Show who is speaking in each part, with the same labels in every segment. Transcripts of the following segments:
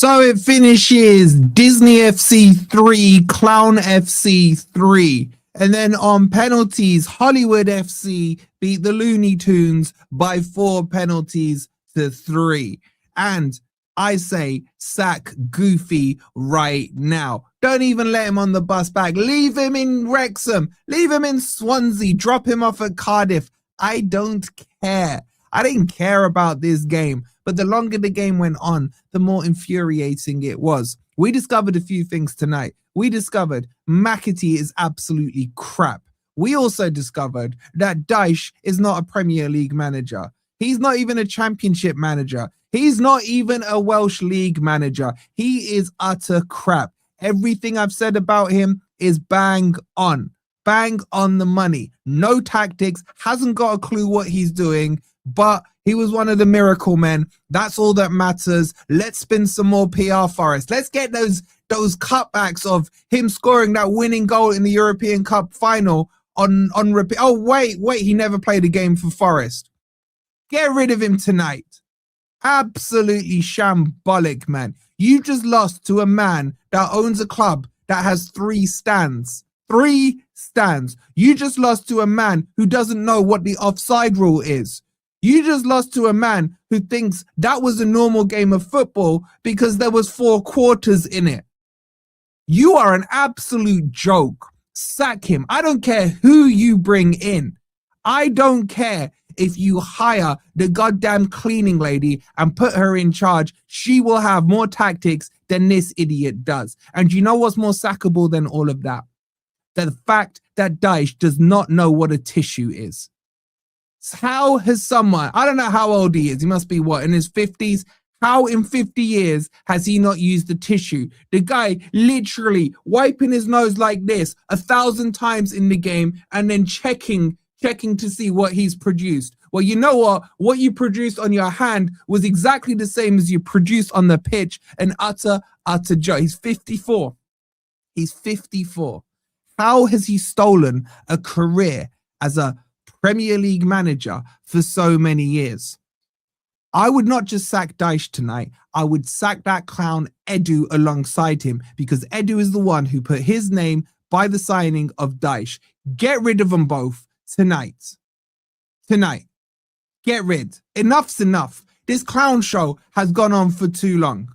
Speaker 1: So it finishes Disney FC 3, Clown FC 3. And then on penalties, Hollywood FC beat the Looney Tunes by 4 penalties to 3. And I say sack Goofy right now. Don't even let him on the bus back. Leave him in Wrexham. Leave him in Swansea. Drop him off at Cardiff. I don't care. I didn't care about this game. But the longer the game went on, the more infuriating it was. We discovered a few things tonight. We discovered McAtee is absolutely crap. We also discovered that Dyche is not a Premier League manager. He's not even a Championship manager. He's not even a Welsh League manager. He is utter crap. Everything I've said about him is bang on the money. No tactics, hasn't got a clue what he's doing, but he was one of the miracle men. That's all that matters. Let's spin some more PR for us. Let's get those cutbacks of him scoring that winning goal in the European Cup final on repeat. Oh, wait, he never played a game for Forest. Get rid of him tonight. Absolutely shambolic, man. You just lost to a man that owns a club that has 3 stands. 3 stands. You just lost to a man who doesn't know what the offside rule is. You just lost to a man who thinks that was a normal game of football because there was 4 quarters in it. You are an absolute joke. Sack him. I don't care who you bring in. I don't care if you hire the goddamn cleaning lady and put her in charge. She will have more tactics than this idiot does. And you know what's more sackable than all of that? The fact that Dyche does not know what a tissue is. How has someone, I don't know how old he is, he must be what, in his 50s? How in 50 years has he not used the tissue? The guy literally wiping his nose like this 1,000 times in the game and then checking to see what he's produced. Well, you know what you produced on your hand was exactly the same as you produced on the pitch. An utter joke. He's 54. He's 54. How has he stolen a career as a Premier League manager for so many years? I would not just sack Dyche tonight. I would sack that clown Edu alongside him, because Edu is the one who put his name by the signing of Dyche. Get rid of them both tonight. Get rid. Enough's enough. This clown show has gone on for too long.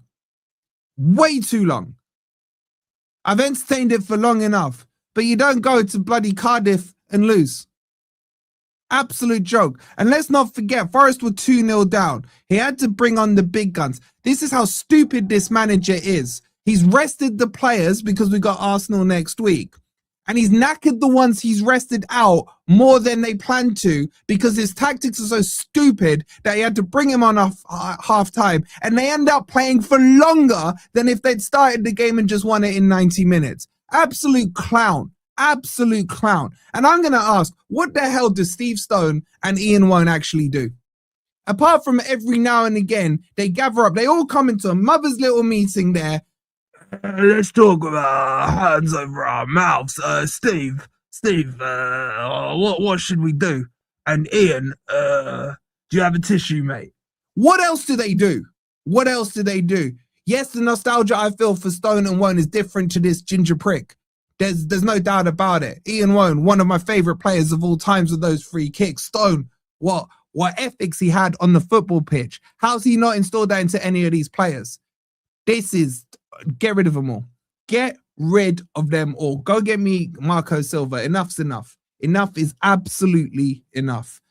Speaker 1: Way too long. I've entertained it for long enough, but you don't go to bloody Cardiff and lose. Absolute joke. And let's not forget, Forest were 2-0 down. He had to bring on the big guns. This is how stupid this manager is. He's rested the players because we got Arsenal next week. And he's knackered the ones he's rested out more than they planned to, because his tactics are so stupid that he had to bring him on off half time. And they end up playing for longer than if they'd started the game and just won it in 90 minutes. Absolute clown. Absolute clown. And I'm going to ask, what the hell do Steve Stone and Ian Wone actually do? Apart from every now and again, they gather up. They all come into a mother's little meeting there. Let's talk about our hands over our mouths. Steve, what should we do? And Ian, do you have a tissue, mate? What else do they do? What else do they do? Yes, the nostalgia I feel for Stone and Wone is different to this ginger prick. There's no doubt about it. Ian Wone, one of my favorite players of all times with those free kicks. Stone, what ethics he had on the football pitch. How's he not installed that into any of these players? Get rid of them all. Get rid of them all. Go get me Marco Silva. Enough's enough. Enough is absolutely enough.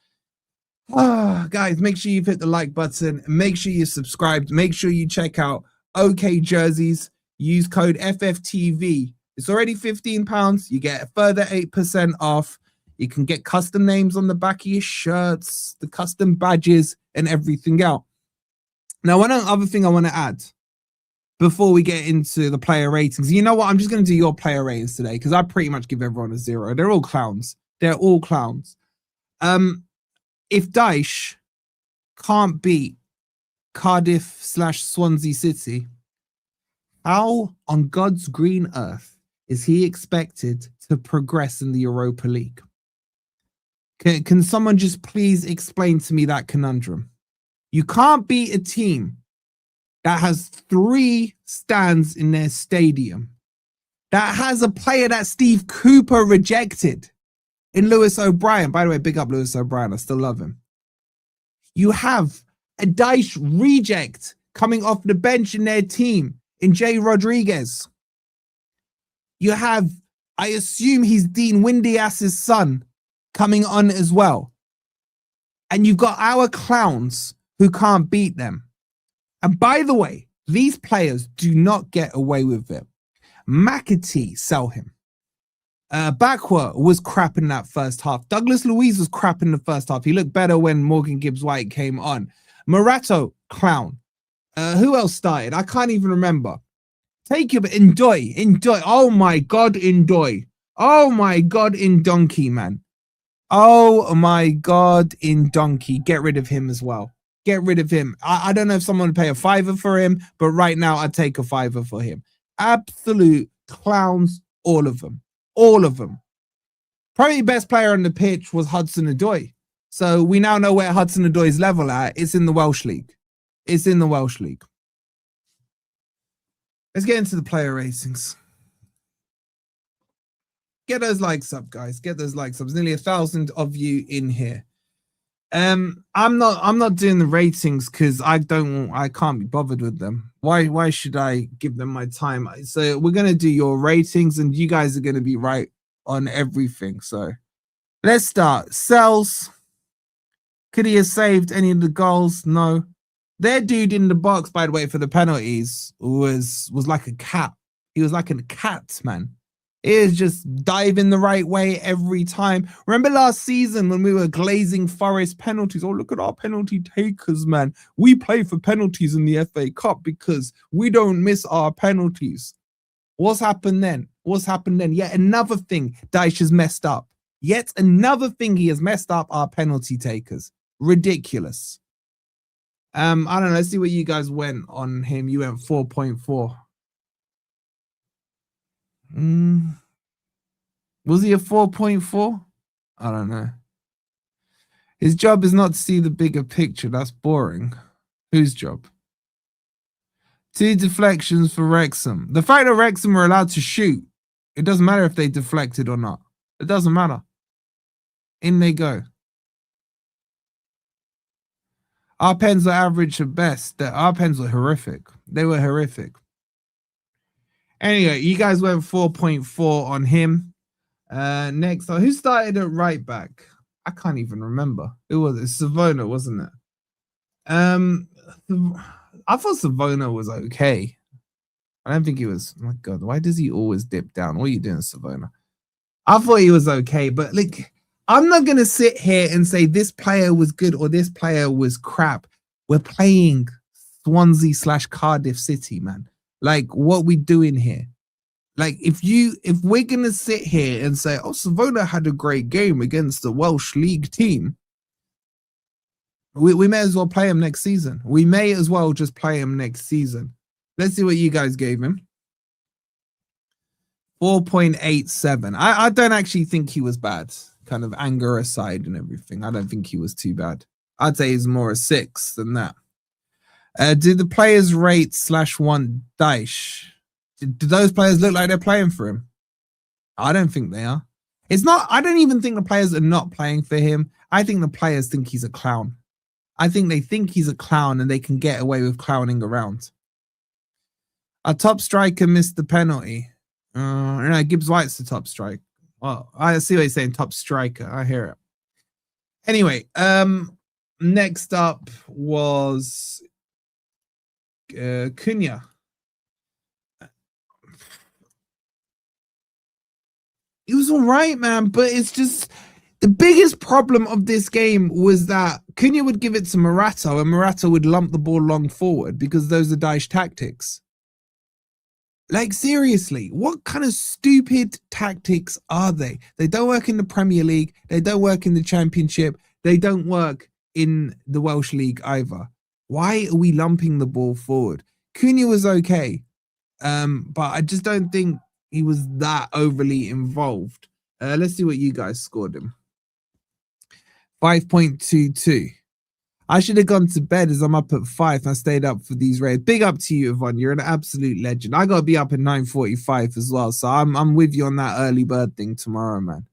Speaker 1: Guys, make sure you've hit the like button. Make sure you're subscribed. Make sure you check out OK Jerseys. Use code FFTV. It's already £15. You get a further 8% off. You can get custom names on the back of your shirts, the custom badges, and everything else. Now, one other thing I want to add before we get into the player ratings. You know what? I'm just going to do your player ratings today, because I pretty much give everyone a 0. They're all clowns. They're all clowns. If Dyche can't beat Cardiff/Swansea City, how on God's green earth is he expected to progress in the Europa League? Can someone just please explain to me that conundrum? You can't beat a team that has 3 stands in their stadium, that has a player that Steve Cooper rejected in Lewis O'Brien. By the way, big up Lewis O'Brien. I still love him. You have a Dyche reject coming off the bench in their team in Jay Rodriguez. You have, I assume he's Dean Windias's son, coming on as well. And you've got our clowns who can't beat them. And by the way, these players do not get away with it. McAtee, sell him. Bakwa was crap in that first half. Douglas Luiz was crap in the first half. He looked better when Morgan Gibbs-White came on. Morato, clown. Who else started? I can't even remember. Take your Enjoy. Oh my God, Enjoy. Oh my God, in Donkey, man. Oh my God, in Donkey. Get rid of him as well. Get rid of him. I don't know if someone would pay a $5 for him, but right now I'd take a $5 for him. Absolute clowns, all of them. All of them. Probably the best player on the pitch was Hudson-Odoi. So we now know where Hudson-Odoi's level at. It's in the Welsh League. It's in the Welsh League. Let's get into the player ratings. Get those likes up, guys. Get those likes up. There's nearly 1,000 of you in here. I'm not doing the ratings because I can't be bothered with them. Why should I give them my time? So we're gonna do your ratings, and you guys are gonna be right on everything. So let's start. Sells. Could he have saved any of the goals? No. Their dude in the box, by the way, for the penalties was like a cat. He was like a cat, man. It is just diving the right way every time. Remember last season when we were glazing Forest penalties? Oh, look at our penalty takers, man. We play for penalties in the FA Cup because we don't miss our penalties. What's happened then? What's happened then? Yet another thing Dyche has messed up. Yet another thing he has messed up, our penalty takers. Ridiculous. I don't know. Let's see what you guys went on him. You went 4.4. Was he a 4.4? I don't know. His job is not to see the bigger picture. That's boring. Whose job? 2 deflections for Wrexham. The fact that Wrexham were allowed to shoot, it doesn't matter if they deflected or not. It doesn't matter. In they go. Our pens are average at best. Our pens were horrific. They were horrific. Anyway, you guys went 4.4 on him. Next, who started at right back? I can't even remember. Who was it? Savona, wasn't it? I thought Savona was okay. I don't think he was. Oh my God, why does he always dip down? What are you doing, Savona? I thought he was okay, but like, I'm not going to sit here and say this player was good or this player was crap. We're playing Swansea/Cardiff City, man. Like, what we doing here? Like, if we're going to sit here and say, oh, Savona had a great game against the Welsh League team, we may as well play him next season. We may as well just play him next season. Let's see what you guys gave him. 4.87. I don't actually think he was bad. Kind of anger aside and everything. I don't think he was too bad. I'd say he's more a 6 than that. Do the players rate /1 Dyche? Do those players look like they're playing for him? I don't think they are. It's not. I don't even think the players are not playing for him. I think the players think he's a clown. I think they think he's a clown and they can get away with clowning around. Our top striker missed the penalty. No, Gibbs-White's the top striker. Well, I see what you're saying. Top striker. I hear it. Anyway, next up was Cunha. It was all right, man, but it's just the biggest problem of this game was that Cunha would give it to Morato and Morato would lump the ball long forward because those are Dyche tactics. Like, seriously, what kind of stupid tactics are they? They don't work in the Premier League. They don't work in the Championship. They don't work in the Welsh League either. Why are we lumping the ball forward? Cunha was okay, but I just don't think he was that overly involved. Let's see what you guys scored him. 5.22. I should have gone to bed as I'm up at 5 and I stayed up for these raids. Big up to you, Yvonne. You're an absolute legend. I got to be up at 9:45 as well. So I'm with you on that early bird thing tomorrow, man.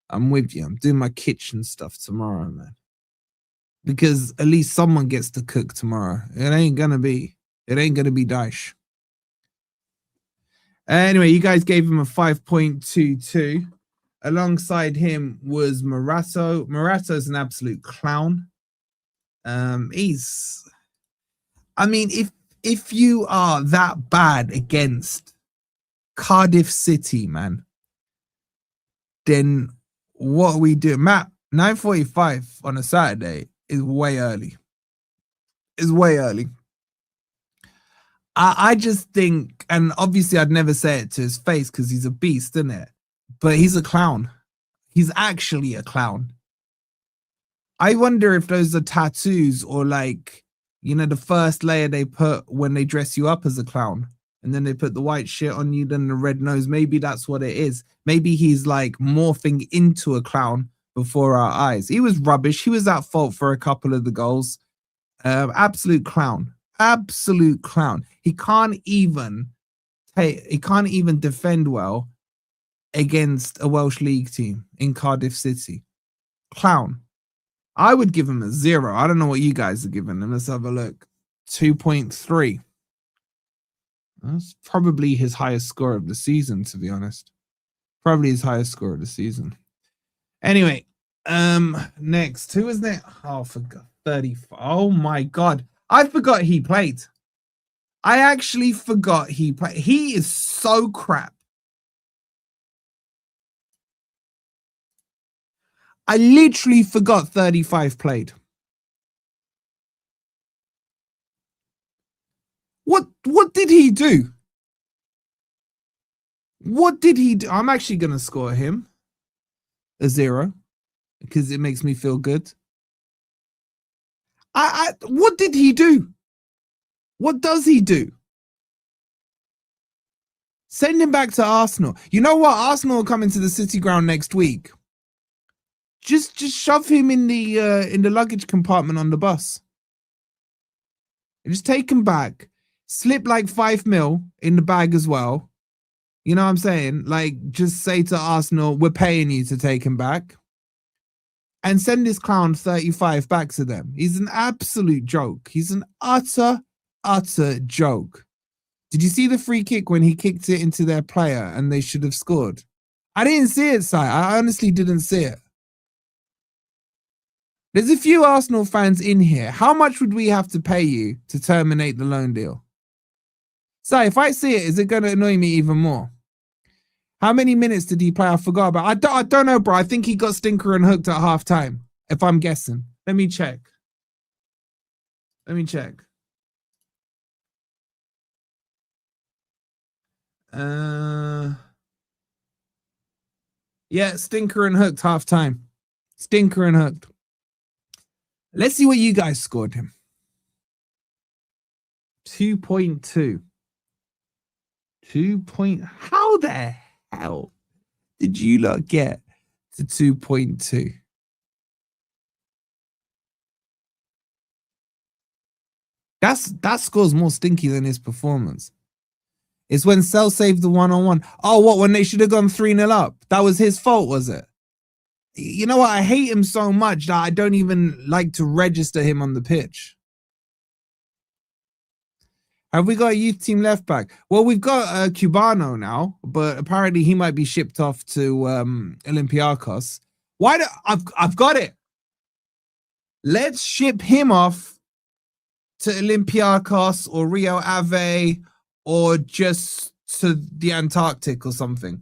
Speaker 1: I'm with you. I'm doing my kitchen stuff tomorrow, man. Because at least someone gets to cook tomorrow. It ain't going to be Dyche. Anyway, you guys gave him a 5.22. Alongside him was Morato. Morato's an absolute clown. I mean, if you are that bad against Cardiff City, man, then what are we doing? Matt, 9:45 on a Saturday is way early. It's way early. I just think, and obviously I'd never say it to his face because he's a beast, isn't it? But he's a clown. He's actually a clown. I wonder if those are tattoos or like, you know, the first layer they put when they dress you up as a clown. And then they put the white shit on you, then the red nose. Maybe that's what it is. Maybe he's like morphing into a clown before our eyes. He was rubbish. He was at fault for a couple of the goals. Absolute clown. Absolute clown. He can't even defend well against a Welsh League team in Cardiff City. Clown. I would give him a 0. I don't know what you guys are giving him. Let's have a look. 2.3. That's probably his highest score of the season, to be honest. Probably his highest score of the season. Anyway, next. Who was next? Oh, for God. 35. Oh my God. I forgot he played. I actually forgot he played. He is so crap. I literally forgot 35 played. What did he do? What did he do? I'm actually going to score him a 0 because it makes me feel good. What did he do? What does he do? Send him back to Arsenal. You know what? Arsenal will come into the City ground next week. Just shove him in the luggage compartment on the bus. And just take him back. Slip like 5 mil in the bag as well. You know what I'm saying? Like, just say to Arsenal, we're paying you to take him back. And send this clown 35 back to them. He's an absolute joke. He's an utter joke. Did you see the free kick when he kicked it into their player and they should have scored? I didn't see it, Si. I honestly didn't see it. There's a few Arsenal fans in here. How much would we have to pay you to terminate the loan deal? Si, if I see it, is it going to annoy me even more? How many minutes did he play? I forgot about. I don't know, bro. I think he got stinker and hooked at half time, if I'm guessing. Let me check. Yeah, stinker and hooked half time. Stinker and hooked. Let's see what you guys scored him. 2.2. How the hell did you lot get to 2.2? That score's more stinky than his performance. It's when Cell saved the 1-on-1. Oh, what? When they should have gone 3-0 up? That was his fault, was it? You know what? I hate him so much that I don't even like to register him on the pitch. Have we got a youth team left back? Well, we've got Cubano now, but apparently he might be shipped off to Olympiacos. I've got it. Let's ship him off to Olympiacos or Rio Ave or just to the Antarctic or something.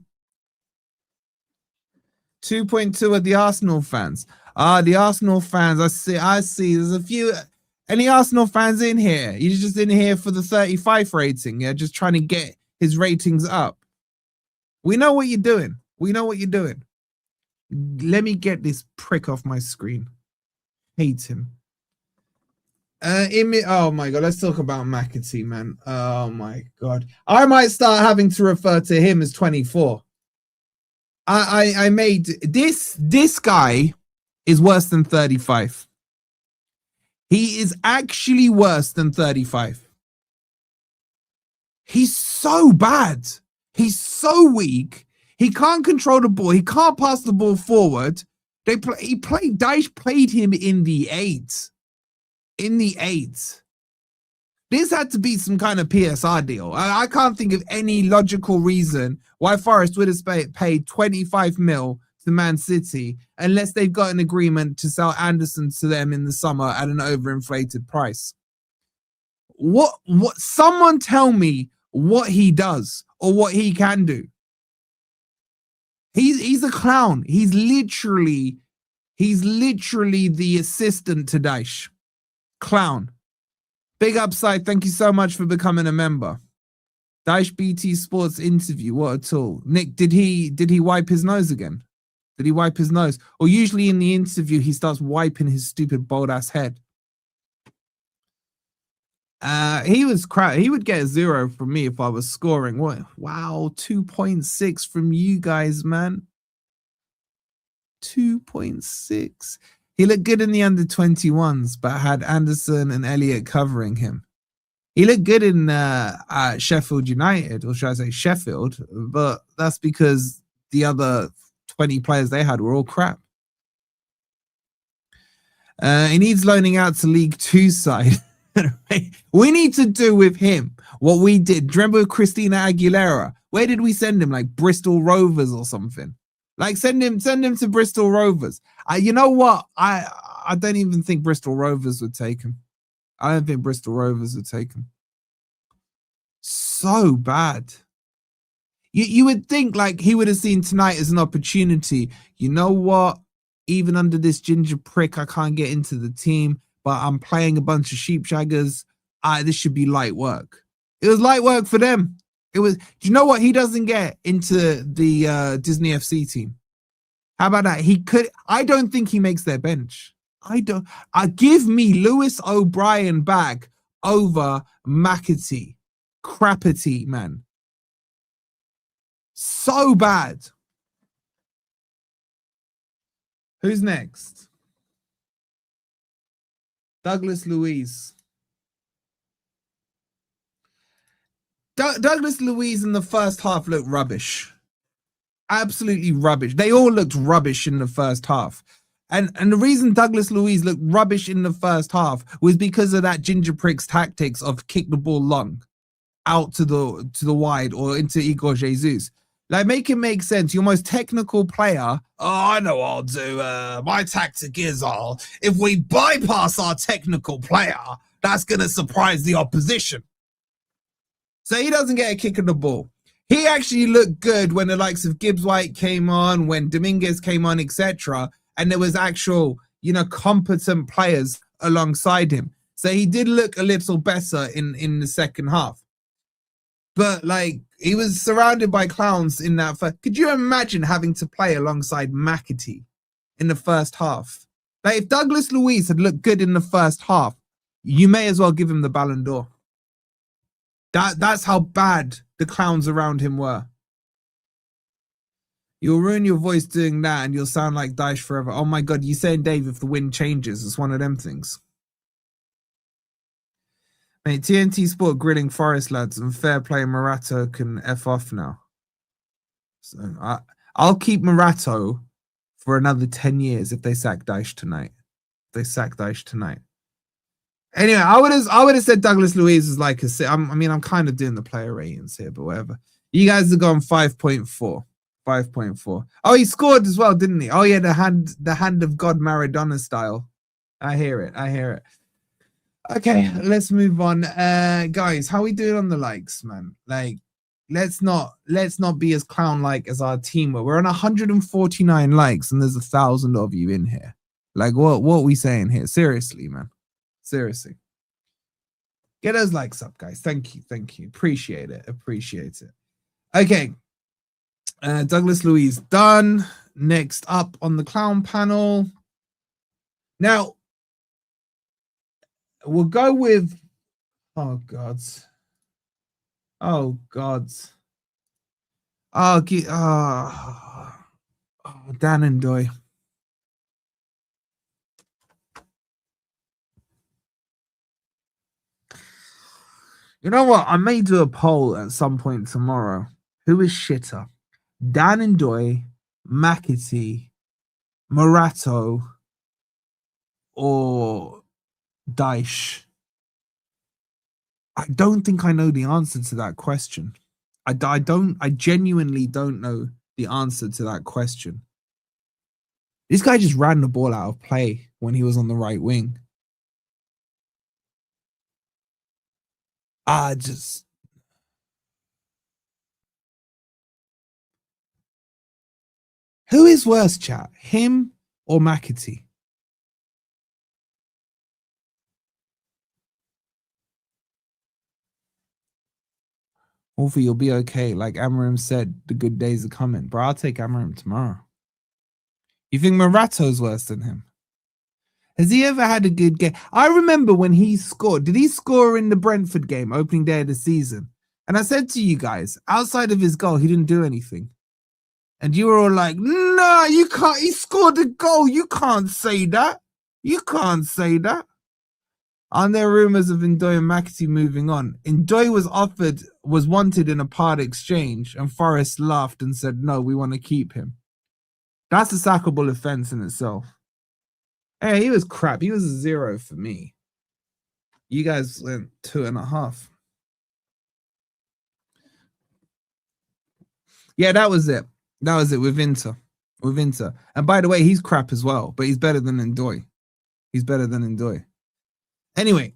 Speaker 1: 2.2 of the Arsenal fans. The Arsenal fans. I see. There's a few. Any Arsenal fans in here? You're just in here for the 35 rating. Yeah, just trying to get his ratings up. We know what you're doing. Let me get this prick off my screen. Hate him. Oh my God, let's talk about McAtee, man. Oh my God. I might start having to refer to him as 24. I made this guy is worse than 35. He is actually worse than 35. He's so bad. He's so weak. He can't control the ball. He can't pass the ball forward. Dyche played him in the 8. In the 8. This had to be some kind of PSR deal. I can't think of any logical reason why Forest would have paid 25 mil to Man City unless they've got an agreement to sell Anderson to them in the summer at an overinflated price. What someone tell me what he does or what he can do. He's a clown. He's literally the assistant to Dyche. Clown. Big upside. Thank you so much for becoming a member. Dyche BT Sports interview. What a tool. Nick, did he wipe his nose again? Did he wipe his nose? Or usually in the interview he starts wiping his stupid bold ass head. He was crap. He would get a 0 from me if I was scoring. What? Wow, 2.6 from you guys, man. 2.6. He looked good in the under-21s, but had Anderson and Elliott covering him. He looked good in Sheffield United, or should I say Sheffield, but that's because the other 20 players they had were all crap. He needs loaning out to League 2 side. We need to do with him what we did. Remember with Christina Aguilera? Where did we send him? Like Bristol Rovers or something? Like send him to Bristol Rovers. You know what? I don't even think Bristol Rovers would take him. I don't think Bristol Rovers would take him. So bad. You would think like he would have seen tonight as an opportunity. You know what? Even under this ginger prick, I can't get into the team, but I'm playing a bunch of sheepshaggers. This should be light work. It was light work for them. It was. Do you know what? He doesn't get into the Disney FC team. How about that? He could. I don't think he makes their bench. I don't. Give me Lewis O'Brien back over McAtee. Crappity, man. So bad. Who's next? Douglas Luiz. Douglas Luiz in the first half looked rubbish. Absolutely rubbish. They all looked rubbish in the first half. And the reason Douglas Luiz looked rubbish in the first half was because of that ginger prick's tactics of kick the ball long out to the wide or into Igor Jesus. Like, make it make sense. Your most technical player. Oh, I know what I'll do. My tactic is if we bypass our technical player, that's going to surprise the opposition. So he doesn't get a kick of the ball. He actually looked good when the likes of Gibbs White came on, when Dominguez came on, etc. And there was actual, competent players alongside him. So he did look a little better in the second half. But like, he was surrounded by clowns in that first. Could you imagine having to play alongside McAtee in the first half? Like, if Douglas Luiz had looked good in the first half, you may as well give him the Ballon d'Or. That's how bad the clowns around him were. You'll ruin your voice doing that and you'll sound like Dyche forever. Oh my God, you saying, Dave, if the wind changes, it's one of them things. Mate, TNT Sport grilling Forest lads and fair play Morato can F off now. So I'll keep Morato for another 10 years if they sack Dyche tonight. Anyway, I would have said Douglas Luiz is like I'm kind of doing the player ratings here, but whatever. You guys have gone 5.4. 5.4. Oh, he scored as well, didn't he? Oh yeah, the hand of God Maradona style. I hear it. Okay, let's move on. Guys, how we doing on the likes, man? Like, let's not be as clown-like as our team were. We're on 149 likes and there's 1,000 of you in here. Like, what are we saying here? Seriously, man. Seriously. Get those likes up, guys. Thank you. Appreciate it. Okay. Douglas Luiz done. Next up on the clown panel. Now, we'll go with oh God. Dan and Doy. You know what? I may do a poll at some point tomorrow. Who is shitter? Dan and Doy, McAtee, Morato, or Dyche? I don't think I know the answer to that question. I genuinely don't know the answer to that question. This guy just ran the ball out of play when he was on the right wing. Who is worse, chat? Him or McAtee? Wolfie, you'll be okay. Like Amarim said, the good days are coming. Bro, I'll take Amarim tomorrow. You think Morato's worse than him? Has he ever had a good game? I remember when he scored. Did he score in the Brentford game, opening day of the season? And I said to you guys, outside of his goal, he didn't do anything. And you were all like, no, you can't. He scored a goal. You can't say that. You can't say that. Aren't there rumours of Ndoye and McAtee moving on? Ndoye was wanted in a part exchange, and Forest laughed and said, no, we want to keep him. That's a sackable offence in itself. Hey, he was crap. He was a 0 for me. You guys went 2.5. Yeah, that was it. That was it with Inter. And by the way, he's crap as well, but he's better than Ndoye. Anyway,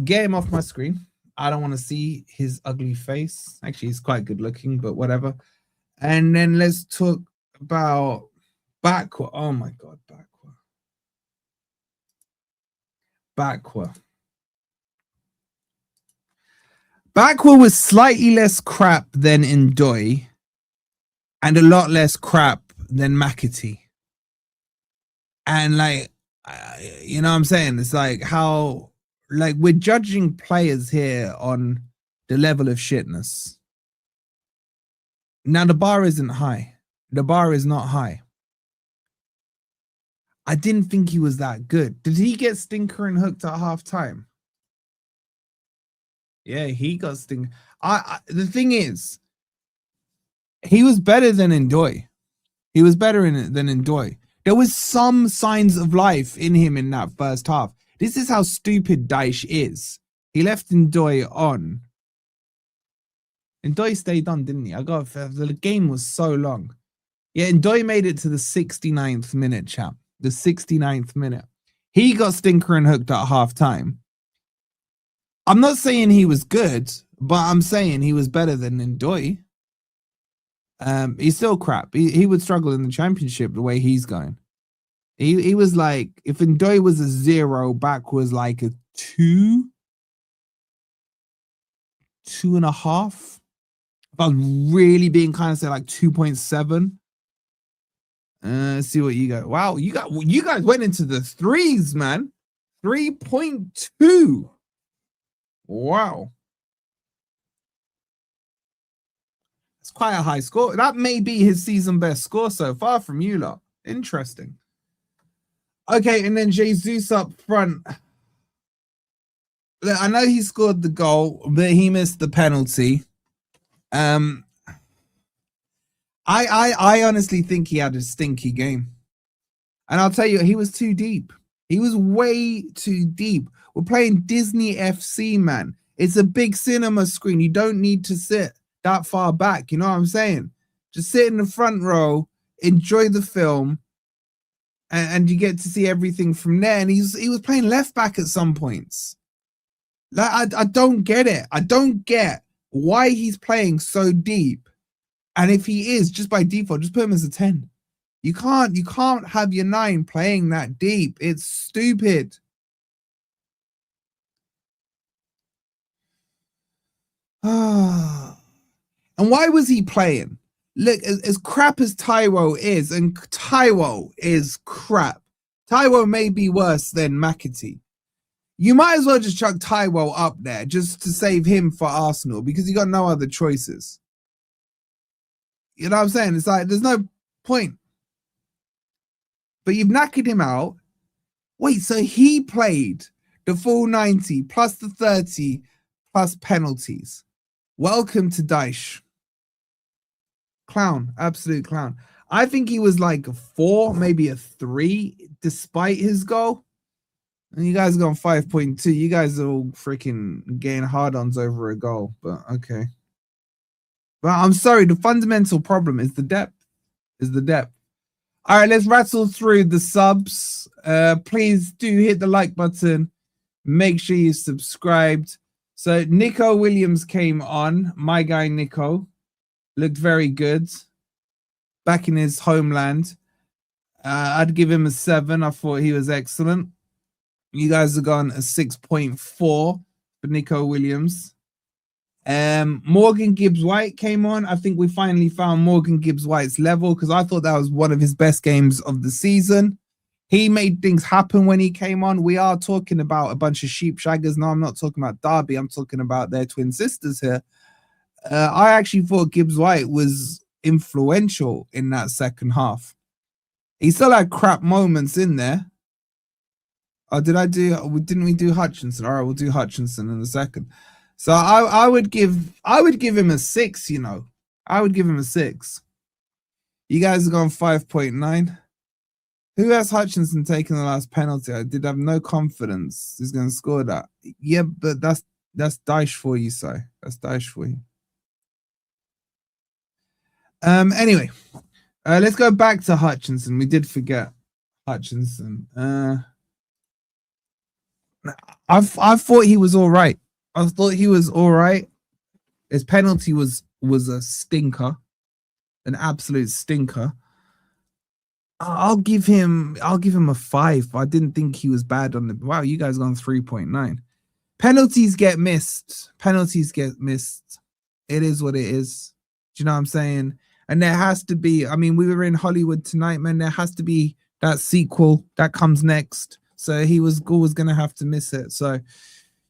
Speaker 1: get him off my screen. I don't want to see his ugly face. Actually, he's quite good looking, but whatever. And then let's talk about Bakwa. Oh my God, Bakwa. Bakwa was slightly less crap than Ndoye and a lot less crap than McAtee. And like, you know what I'm saying? It's like how, like, we're judging players here on the level of shitness. Now, the bar isn't high. The bar is not high. I didn't think he was that good. Did he get stinker and hooked at half time? Yeah, he got stinker. The thing is, he was better than Ndoye. He was better than Ndoye. There was some signs of life in him in that first half. This is how stupid Dyche is. He left Ndoye on. Ndoye stayed on, didn't he? The game was so long. Yeah, Ndoye made it to the 69th minute, chap. The 69th minute. He got stinker and hooked at half time. I'm not saying he was good, but I'm saying he was better than Ndoye. He's still crap. He would struggle in the championship the way he's going. He was like, if Ndoye was a 0, Back was like a 2, 2.5. If I was really being kind of say like 2.7. Let's see what you got. Wow, you guys went into the 3s, man. 3.2. Wow. It's quite a high score. That may be his season best score so far from you lot. Interesting. Okay, and then Jesus up front. Look, I know he scored the goal, but he missed the penalty. I honestly think he had a stinky game. And I'll tell you, he was too deep. He was way too deep. We're playing Disney FC, man. It's a big cinema screen. You don't need to sit that far back. You know what I'm saying? Just sit in the front row, enjoy the film, and you get to see everything from there. And he was playing left back at some points. Like, I don't get it. I don't get why he's playing so deep. And if he is, just by default, just put him as a 10. You can't have your 9 playing that deep. It's stupid. And why was he playing? Look, as crap as Taiwo is, and Taiwo is crap. Taiwo may be worse than McAtee. You might as well just chuck Taiwo up there just to save him for Arsenal because you got no other choices. You know what I'm saying? It's like, there's no point. But you've knackered him out. Wait, so he played the full 90 plus the 30 plus penalties. Welcome to Dyche. Clown, absolute clown. I think he was like a 4, maybe a 3, despite his goal. And you guys gone 5.2. You guys are all freaking getting hard-ons over a goal, but okay. But I'm sorry, the fundamental problem is the depth. All right, let's rattle through the subs. Please do hit the like button. Make sure you subscribed. So Nico Williams came on. My guy Nico looked very good. Back in his homeland. I'd give him a 7. I thought he was excellent. You guys have gone a 6.4 for Nico Williams. Morgan Gibbs-White came on. I think we finally found Morgan Gibbs-White's level because I thought that was one of his best games of the season. He made things happen when he came on. We are talking about a bunch of sheep shaggers. No, I'm not talking about Derby. I'm talking about their twin sisters here. I actually thought Gibbs-White was influential in that second half. He still had crap moments in there. Oh, didn't we do Hutchinson? All right, we'll do Hutchinson in a second. So I would give him a 6, you know. I would give him a 6. You guys have gone 5.9. Who has Hutchinson taken the last penalty? I did have no confidence he's going to score that. Yeah, but that's Dyche for you, so that's Dyche for you. Anyway, let's go back to Hutchinson. We did forget Hutchinson. I thought he was all right. I thought he was all right. His penalty was a stinker, an absolute stinker. I'll give him a 5. I didn't think he was bad on the. Wow, you guys gone 3.9. Penalties get missed. It is what it is. Do you know what I'm saying? And there has to be. I mean, we were in Hollywood tonight, man. There has to be that sequel that comes next. So he was always going to have to miss it. So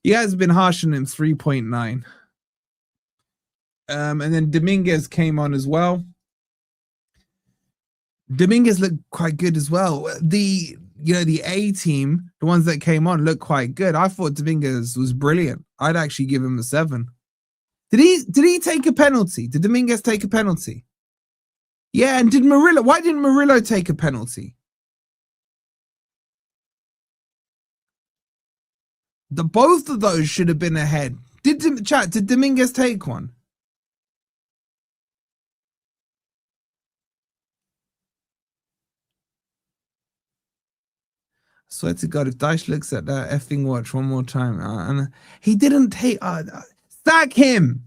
Speaker 1: you guys have been harsh on him, 3.9. And then Dominguez came on as well. Dominguez looked quite good as well. The A team, the ones that came on, looked quite good. I thought Dominguez was brilliant. I'd actually give him a 7. Did he take a penalty? Did Dominguez take a penalty? Yeah, and why didn't Murillo take a penalty? Both of those should have been ahead. Did Dominguez take one? I swear to God, if Dyche looks at that effing watch one more time, and he didn't take. Sack him.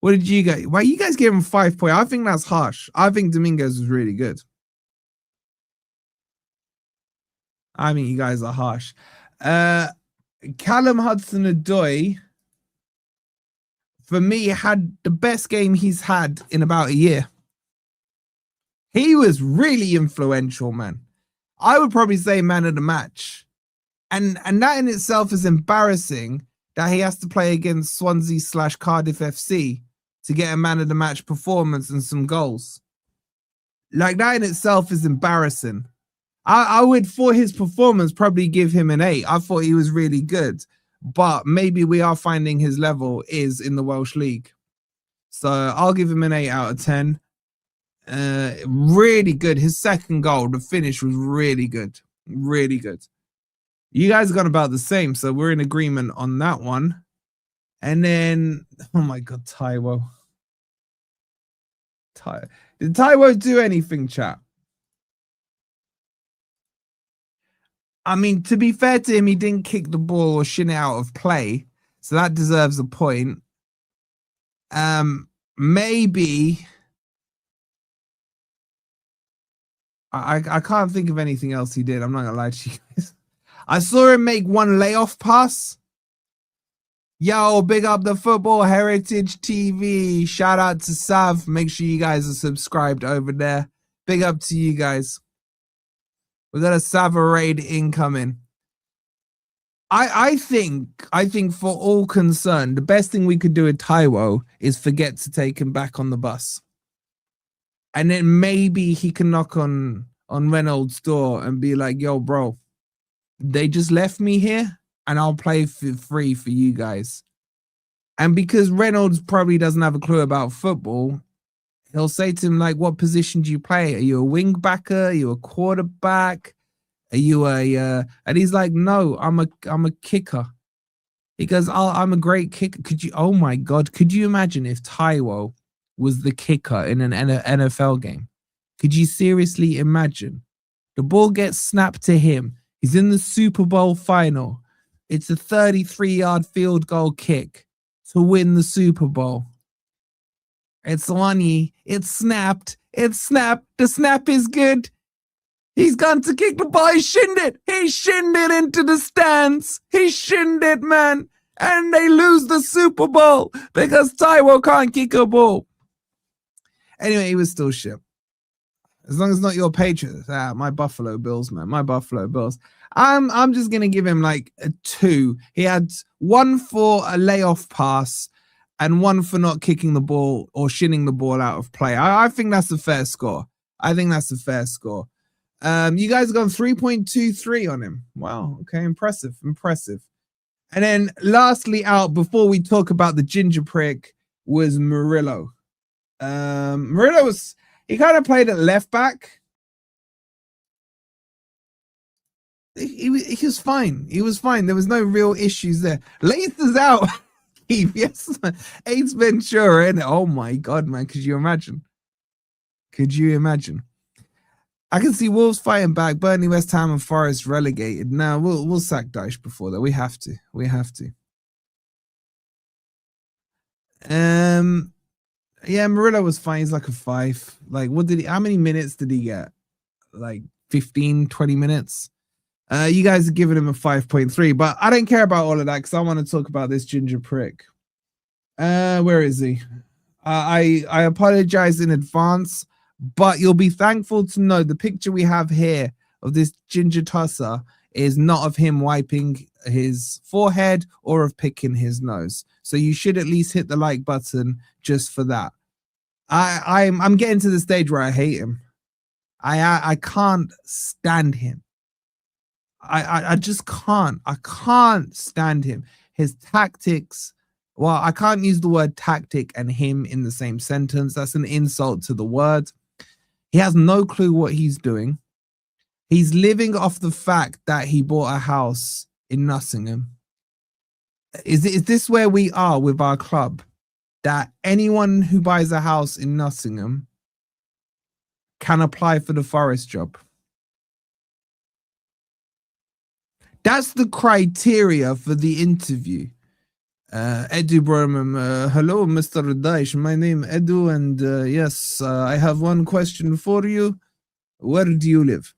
Speaker 1: What did you get? Why you guys gave him 5 points? I think that's harsh. I think Dominguez was really good. I mean, you guys are harsh. Callum Hudson-Odoi, for me, had the best game he's had in about a year. He was really influential, man. I would probably say man of the match. And that in itself is embarrassing that he has to play against Swansea/Cardiff FC to get a man of the match performance and some goals. Like, that in itself is embarrassing. I would, for his performance, probably give him an 8. I thought he was really good. But maybe we are finding his level is in the Welsh League. So I'll give him an 8 out of 10. Really good. His second goal, the finish was really good. Really good. You guys got about the same, so we're in agreement on that one. And then, oh my God, Taiwo. Did Taiwo do anything, chat? I mean, to be fair to him, he didn't kick the ball or shin it out of play, so that deserves a point. Maybe I can't think of anything else he did. I'm not gonna lie to you guys. I saw him make one layoff pass. Yo, big up the Football Heritage TV. Shout out to Sav. Make sure you guys are subscribed over there. Big up to you guys. We got a Sava raid incoming. I think for all concerned, the best thing we could do with Taiwo is forget to take him back on the bus. And then maybe he can knock on Reynolds' door and be like, yo, bro, they just left me here and I'll play for free for you guys. And because Reynolds probably doesn't have a clue about football, he'll say to him, like, what position do you play? Are you a wing backer? Are you a quarterback? Are you a and he's like, no, I'm a kicker. He goes, oh, I'm a great kicker. Oh my God, could you imagine if Taiwo was the kicker in an NFL game? Could you seriously imagine? The ball gets snapped to him. He's in the Super Bowl final. It's a 33-yard field goal kick to win the Super Bowl. It's Lonnie. It's snapped. It's snapped. The snap is good. He's gone to kick the ball. He shinned it. He shinned it into the stands. He shinned it, man. And they lose the Super Bowl because Taiwo can't kick a ball. Anyway, he was still shit. As long as it's not your Patriots. My Buffalo Bills, man. My Buffalo Bills. I'm just going to give him like a 2. He had 1 for a layoff pass and 1 for not kicking the ball or shinning the ball out of play. I think that's a fair score. You guys have gone 3.23 on him. Wow. Okay. Impressive. And then lastly out, before we talk about the ginger prick, was Murillo. Murillo he kind of played at left back. He was fine. There was no real issues there. Lath is out. Yes. Ace Ventura, innit? Oh my God, man. Could you imagine? I can see Wolves fighting back. Burnley, West Ham, and Forest relegated. Now we'll sack Dyche before that. We have to. Yeah, Murillo was fine. He's like a 5. Like, how many minutes did he get? Like 15, 20 minutes. You guys are giving him a 5.3, but I don't care about all of that because I want to talk about this ginger prick. Where is he? I apologize in advance, but you'll be thankful to know the picture we have here of this ginger tosser is not of him wiping his forehead or of picking his nose. So you should at least hit the like button just for that. I'm getting to the stage where I hate him. I can't stand him. I just can't. I can't stand him. His tactics. Well, I can't use the word tactic and him in the same sentence. That's an insult to the word. He has no clue what he's doing. He's living off the fact that he bought a house in Nottingham. Is this where we are with our club? That anyone who buys a house in Nottingham can apply for the Forest job? That's the criteria for the interview. Edu Berman, hello, Mr. Dyche. My name is Edu, and yes, I have one question for you. Where do you live?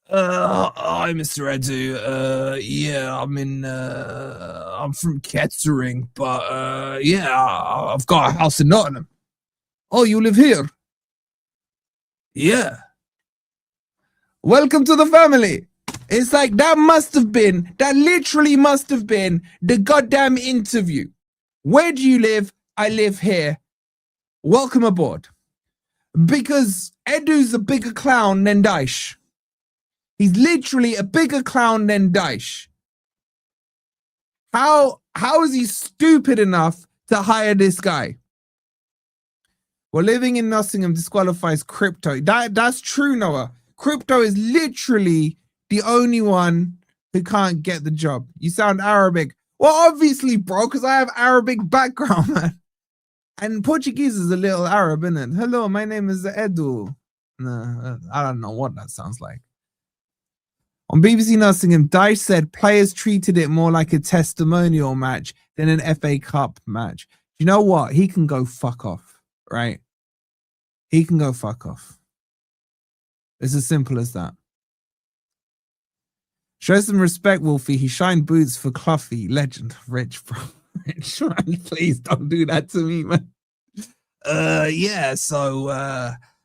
Speaker 1: Hi, Mr. Edu. Yeah, I'm from Kettering, but yeah, I've got a house in Nottingham. Oh, you live here? Yeah. Welcome to the family. It's like that literally must have been the goddamn interview. Where do you live? I live here. Welcome aboard. Because Edu's a bigger clown than Dyche. He's literally a bigger clown than Dyche. How is he stupid enough to hire this guy? Well, living in Nottingham disqualifies crypto. That's true, Noah. Crypto is literally the only one who can't get the job. You sound Arabic. Well, obviously, bro, because I have Arabic background, man. And Portuguese is a little Arab, isn't it? Hello, my name is Edu. No, I don't know what that sounds like. On BBC Nottingham, Dyche said players treated it more like a testimonial match than an FA Cup match. You know what? He can go fuck off, right? He can go fuck off. It's as simple as that. Show some respect, Wolfie. He shined boots for Cluffy. Legend. Rich, bro. Rich, man. Please don't do that to me, man. Yeah, so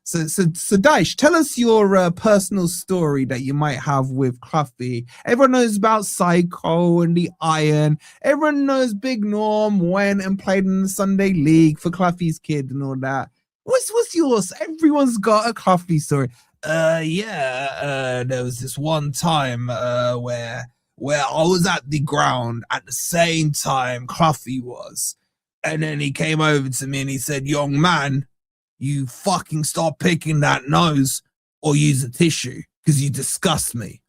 Speaker 1: Dyche, tell us your personal story that you might have with Cluffy. Everyone knows about Psycho and the Iron. Everyone knows Big Norm went and played in the Sunday League for Cluffy's kid and all that. What's yours? Everyone's got a Cluffy story. There was this one time where where I was at the ground at the same time Cluffy was. And then he came over to me and he said, young man, you fucking stop picking that nose or use a tissue because you disgust me.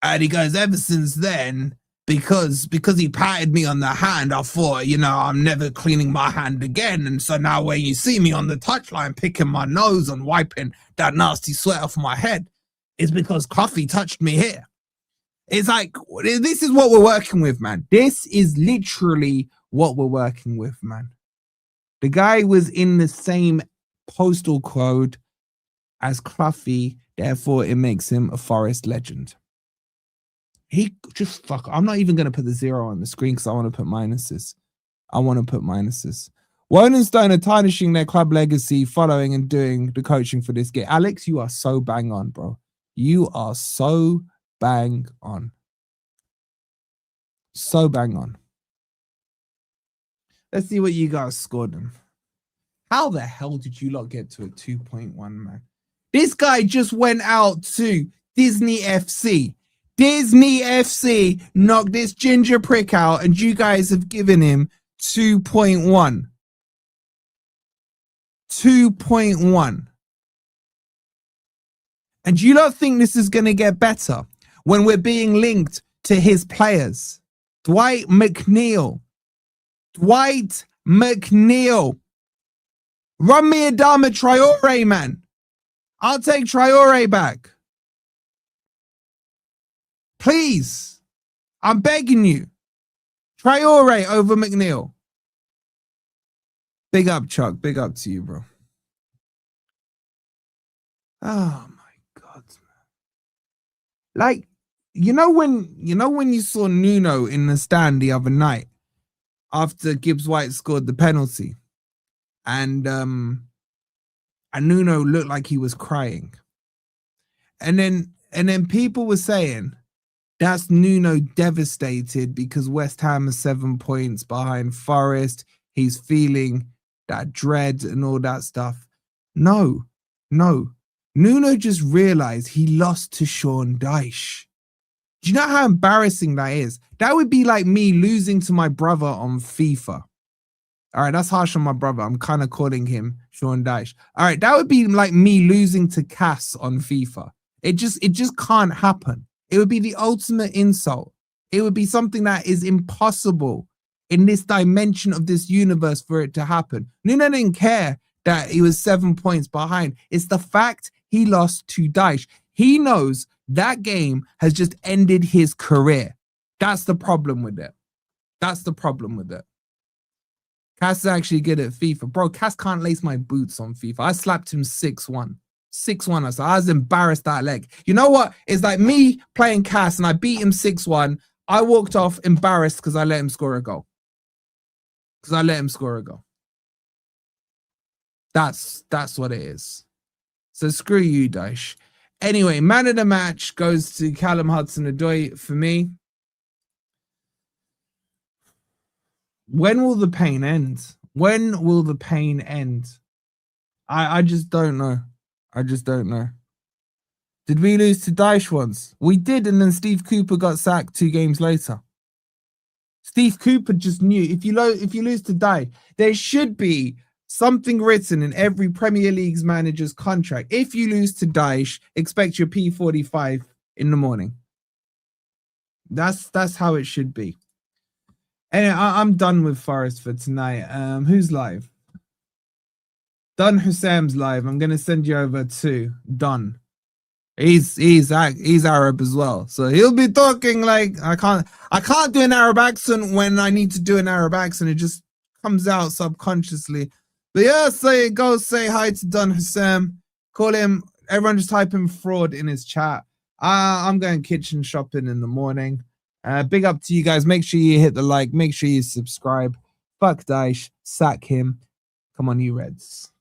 Speaker 1: And he goes, ever since then, because he patted me on the hand, I thought, you know, I'm never cleaning my hand again. And so now when you see me on the touchline picking my nose and wiping that nasty sweat off my head, it's because Cluffy touched me here. It's like, this is what we're working with, man. This is literally what we're working with, man. The guy was in the same postal code as Cluffy, therefore it makes him a Forest legend. He just fuck. I'm not even going to put the 0 on the screen because I want to put minuses. Wodenstone are tarnishing their club legacy, following and doing the coaching for this game. Alex, you are so bang on, bro. You are so bang on. So bang on. Let's see what you guys scored them. How the hell did you lot get to a 2.1, man? This guy just went out to Disney FC. Disney FC knocked this ginger prick out, and you guys have given him 2.1. 2.1. And you don't think this is going to get better when we're being linked to his players? Dwight McNeil. Dwight McNeil. Run me a Adama Traore, man. I'll take Traore back. Please. I'm begging you. Traore over McNeil. Big up, Chuck. Big up to you, bro. Oh my God, man. Like, you know when you saw Nuno in the stand the other night after Gibbs White scored the penalty, and Nuno looked like he was crying. And then people were saying that's Nuno devastated because West Ham are 7 points behind Forest. He's feeling that dread and all that stuff. No. Nuno just realized he lost to Sean Dyche. Do you know how embarrassing that is? That would be like me losing to my brother on FIFA. All right, that's harsh on my brother. I'm kind of calling him Sean Dyche. All right, that would be like me losing to Cass on FIFA. It just can't happen. It would be the ultimate insult. It would be something that is impossible in this dimension of this universe for it to happen. Nuno didn't care that he was 7 points behind. It's the fact he lost to Dyche. He knows that game has just ended his career. That's the problem with it. That's the problem with it. Cass is actually good at FIFA. Bro, Cass can't lace my boots on FIFA. I slapped him 6-1. 6-1. I was embarrassed that leg. You know what? It's like me playing Cass and I beat him 6-1. I walked off embarrassed because I let him score a goal. That's what it is. So screw you, Dyche. Anyway, man of the match goes to Callum Hudson-Odoi for me. When will the pain end? When will the pain end? I just don't know. I just don't know. Did we lose to Dyche once? We did, and then Steve Cooper got sacked 2 games later. Steve Cooper just knew if you lose to Dyche, there should be something written in every Premier League's manager's contract. If you lose to Dyche, expect your P45 in the morning. That's how it should be. Anyway, I'm done with Forest for tonight. Who's live? Don Hussam's live. I'm gonna send you over to Don. He's Arab as well, so he'll be talking like I can't do an Arab accent when I need to do an Arab accent. It just comes out subconsciously. But yeah, go say hi to Don Hussam. Call him. Everyone just type in fraud in his chat. I'm going kitchen shopping in the morning. Big up to you guys. Make sure you hit the like. Make sure you subscribe. Fuck Dyche. Sack him. Come on, you Reds.